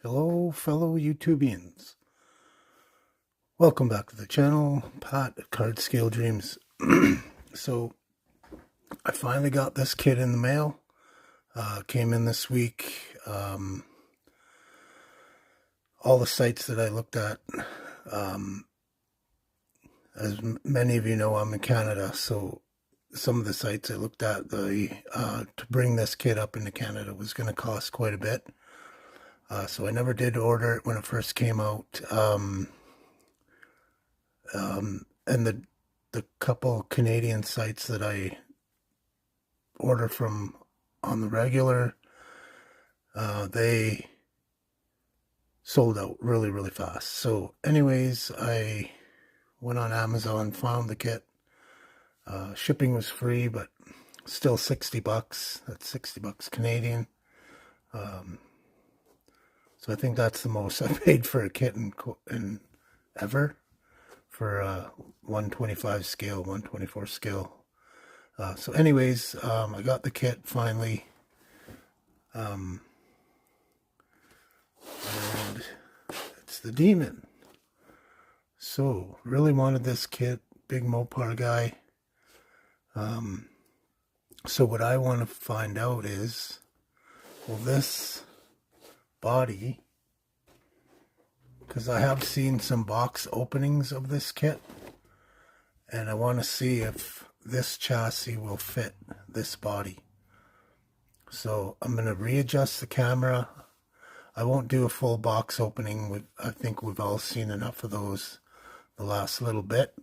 Hello, fellow YouTubians. Welcome back to the channel, Pat of Card Scale Dreams. So, I finally got this kit in the mail. Came in this week. All the sites that I looked at, as many of you know, I'm in Canada, so some of the sites I looked at, to bring this kit up into Canada was going to cost quite a bit. So I never did order it when it first came out. And the couple Canadian sites that I order from on the regular, they sold out really, really fast. So anyways, I went on Amazon, found the kit. Shipping was free, but still $60. That's $60 Canadian. So I think that's the most I paid for a kit in ever, for 125 scale, 124 scale. So anyways, I got the kit finally. And it's the Demon. So really wanted this kit, big Mopar guy. So what I want to find out is, will this body, because I have seen some box openings of this kit, and I want to see if this chassis will fit this body. So I'm going to readjust the camera. I won't do a full box opening. I think we've all seen enough of those the last little bit,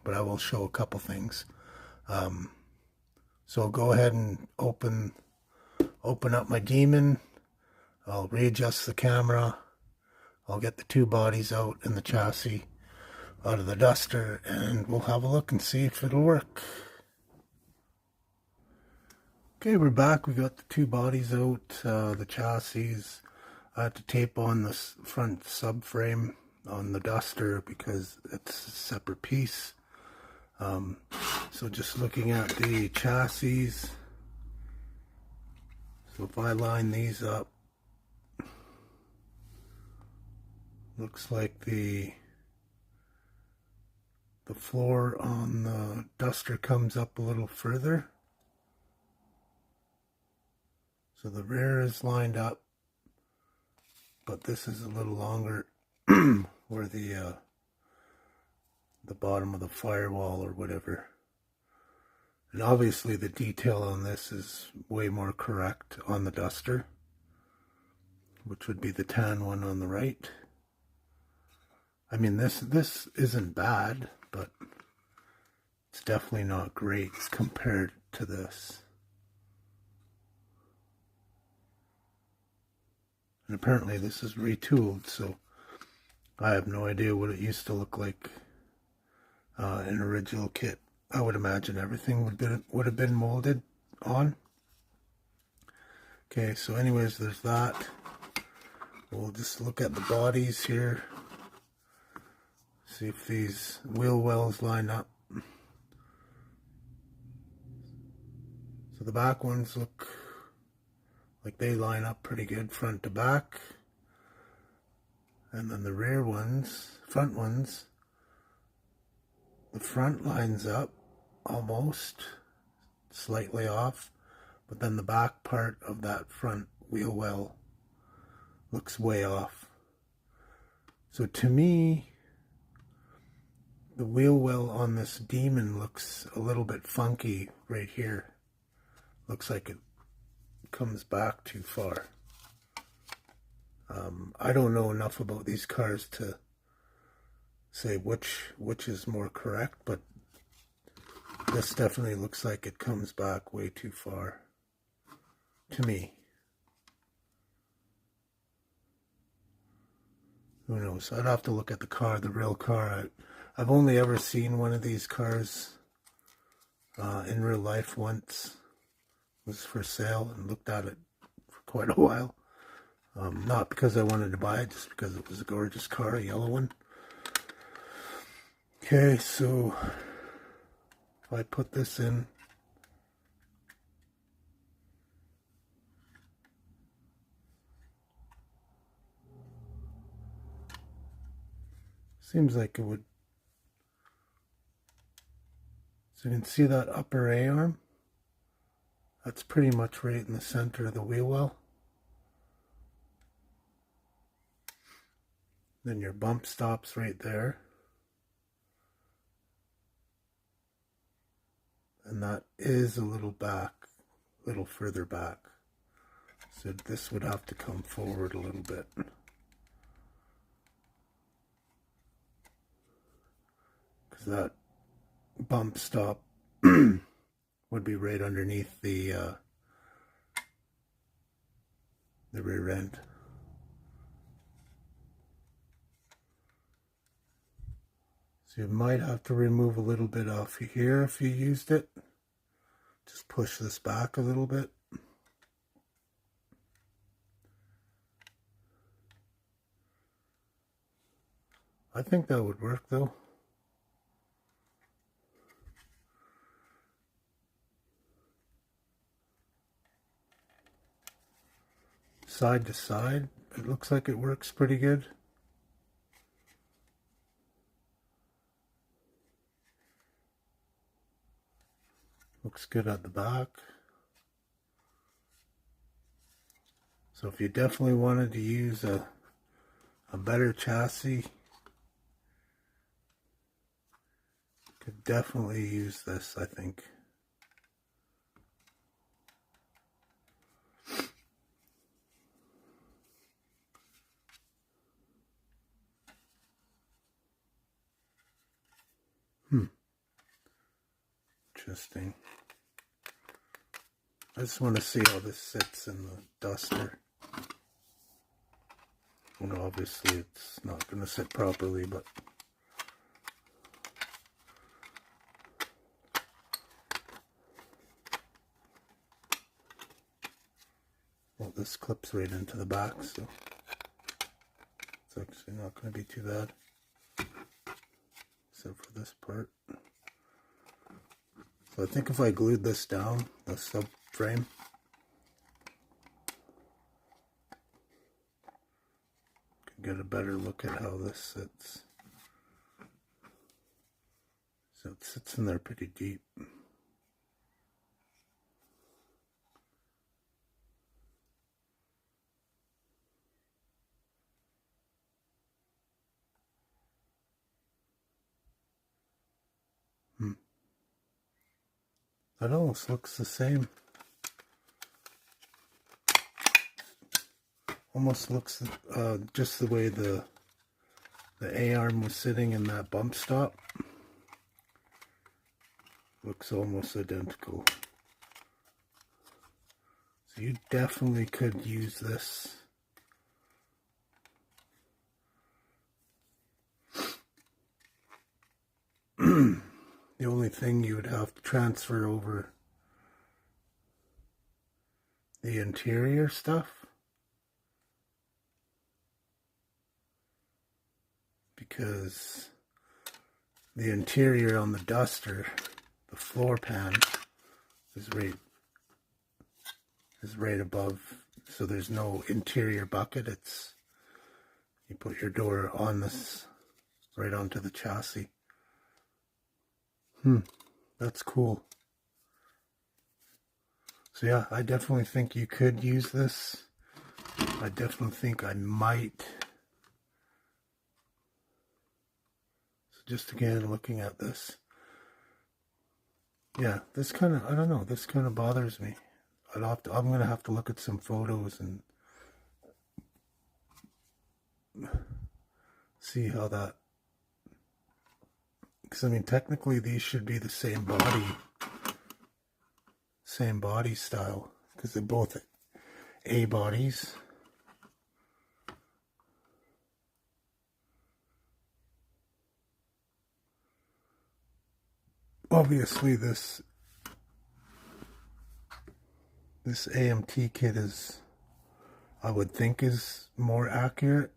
but I will show a couple things. So I'll go ahead and open up my Demon. I'll readjust the camera. I'll get the two bodies out and the chassis out of the duster, and we'll have a look and see if it'll work. Okay, we're back. We got the two bodies out, the chassis. I had to tape on the front subframe on the duster because it's a separate piece. So just looking at the chassis. So if I line these up, looks like the floor on the duster comes up a little further. So the rear is lined up, but this is a little longer where the bottom of the firewall or whatever. And obviously the detail on this is way more correct on the duster, which would be the tan one on the right. I mean, this isn't bad, but it's definitely not great compared to this. And apparently this is retooled, so I have no idea what it used to look like in an original kit. I would imagine everything would have been molded on. Okay, so anyways, there's that. We'll just look at the bodies here. See if these wheel wells line up. So the back ones look like they line up pretty good front to back. And then the rear ones, front ones, the front lines up almost, slightly off, but then the back part of that front wheel well looks way off. So to me, the wheel well on this Demon looks a little bit funky right here. Looks like it comes back too far. I don't know enough about these cars to say which is more correct, but this definitely looks like it comes back way too far to me. Who knows? I'd have to look at the car, the real car. I've only ever seen one of these cars in real life once. It was for sale and looked at it for quite a while. Not because I wanted to buy it, just because it was a gorgeous car, a yellow one. Okay, so if I put this in, seems like it would. So you can see that upper A-arm? That's pretty much right in the center of the wheel well. Then your bump stops right there. And that is a little back, a little further back. So this would have to come forward a little bit. Because that bump stop would be right underneath the rear end. So you might have to remove a little bit off here if you used it. Just push this back a little bit. I think that would work though. Side to side, it looks like it works pretty good. Looks good at the back. So if you definitely wanted to use a better chassis, could definitely use this, I think. Interesting. I just want to see how this sits in the duster. Well, obviously it's not going to sit properly, but well, this clips right into the back, so it's actually not going to be too bad, except for this part. So I think if I glued this down, the subframe, could get a better look at how this sits. So it sits in there pretty deep. That almost looks the same. Almost looks just the way the A-arm was sitting in that bump stop. Looks almost identical. So you definitely could use this. The only thing you would have to transfer over the interior stuff, because the interior on the duster, the floor pan, is right above, so there's no interior bucket. It's, you put your door on this right onto the chassis. That's cool. So yeah, I definitely think you could use this. I definitely think I might. So just again, looking at this. Yeah, this kind of, I don't know, this kind of bothers me. I'm going to have to look at some photos and see how that, because I mean, technically these should be the same body style, because they're both A bodies. Obviously this AMT kit is, I would think, is more accurate,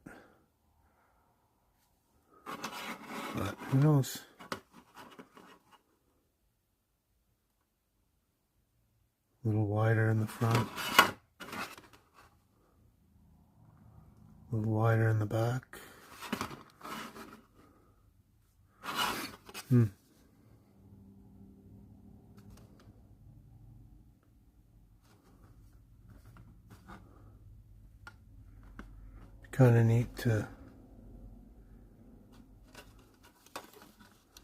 but who knows? A little wider in the front. A little wider in the back. Kind of neat to,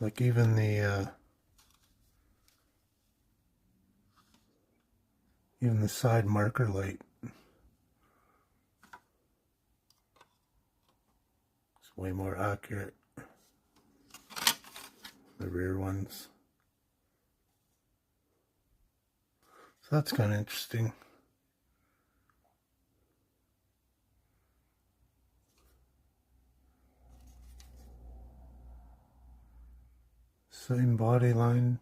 like, even the side marker light. It's way more accurate. The rear ones. So that's kind of interesting. Same body line.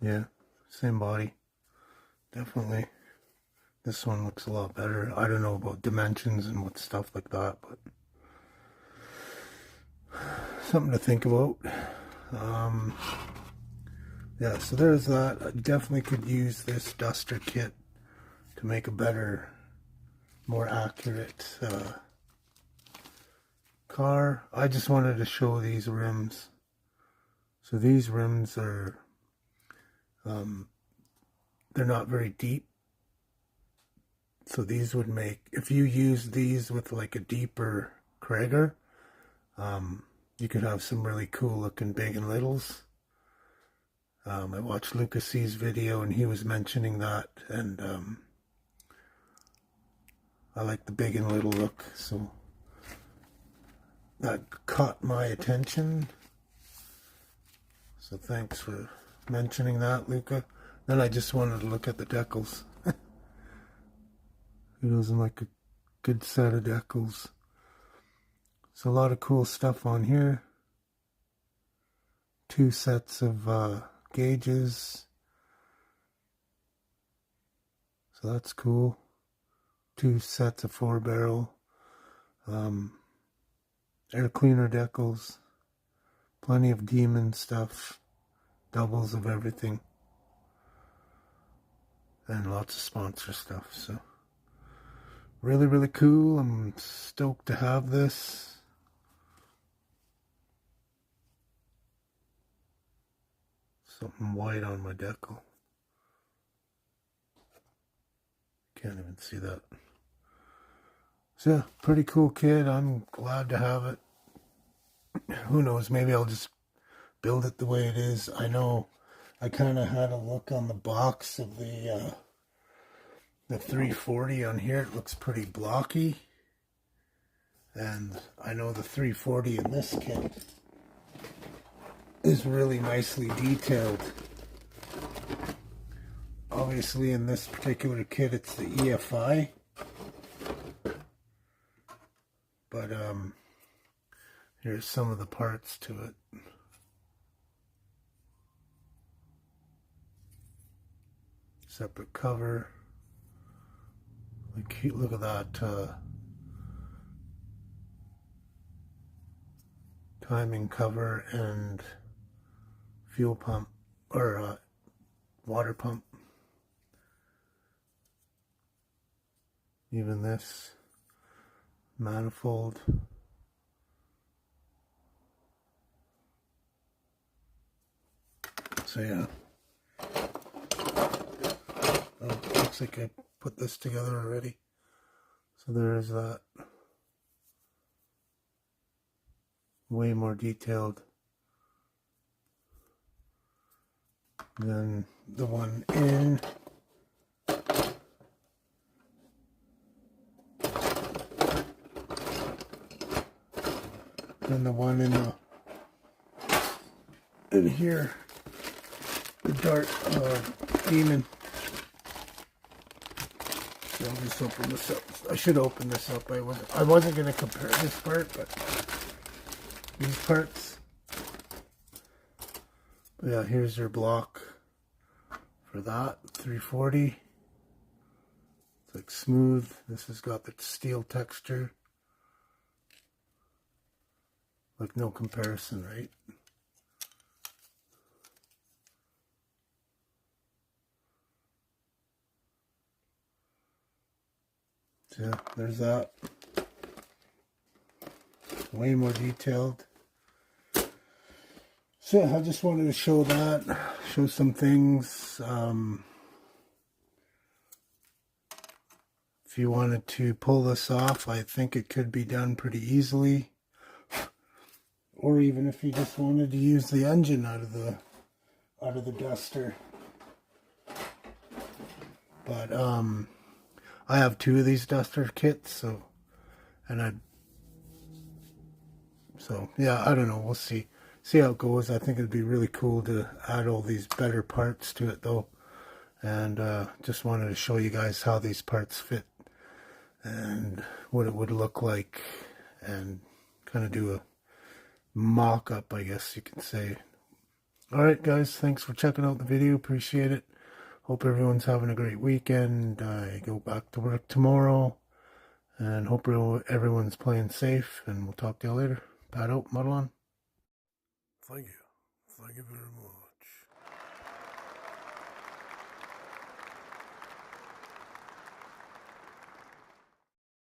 Yeah, same body. Definitely. This one looks a lot better. I don't know about dimensions and what stuff like that, but something to think about. Yeah, so there's that. I definitely could use this duster kit to make a better, more accurate car. I just wanted to show these rims. So these rims are, they're not very deep. So these would make, if you use these with like a deeper Krager, you could have some really cool looking big and littles. I watched Lucas C's video and he was mentioning that, and I like the big and little look, so that caught my attention. So thanks for mentioning that, Luca. Then I just wanted to look at the decals. Who doesn't like a good set of decals? So a lot of cool stuff on here. 2 sets of gauges. So that's cool. 2 sets of 4-barrel. Air cleaner decals. Plenty of Demon stuff. Doubles of everything. And lots of sponsor stuff. So really, really cool. I'm stoked to have this. Something white on my decal. Can't even see that. So yeah, pretty cool kit. I'm glad to have it. Who knows, maybe I'll just build it the way it is. I know I kind of had a look on the box of the 340 on here. It looks pretty blocky. And I know the 340 in this kit is really nicely detailed. Obviously in this particular kit it's the EFI. But here's some of the parts to it. Separate cover. Look at that timing cover and fuel pump, or water pump. Even this manifold. So yeah. Oh, looks like I put this together already. So there's that. Way more detailed than the one in. Than the one in here. The Dart Demon. So I'll just open this up. I should open this up. I wasn't going to compare this part, but these parts. But yeah, here's your block for that 340. It's like smooth. This has got the steel texture. Like no comparison, right? So yeah, there's that. Way more detailed. So yeah, I just wanted to show that, show some things. If you wanted to pull this off, I think it could be done pretty easily. Or even if you just wanted to use the engine out of the duster. But I have 2 of these duster kits, so yeah, I don't know, we'll see how it goes. I think it'd be really cool to add all these better parts to it though, and just wanted to show you guys how these parts fit and what it would look like, and kind of do a mock-up, I guess you can say. Alright guys, thanks for checking out the video, appreciate it. Hope everyone's having a great weekend. I go back to work tomorrow, and hope everyone's playing safe, and we'll talk to you later. Pat out, muddle on. Thank you very much.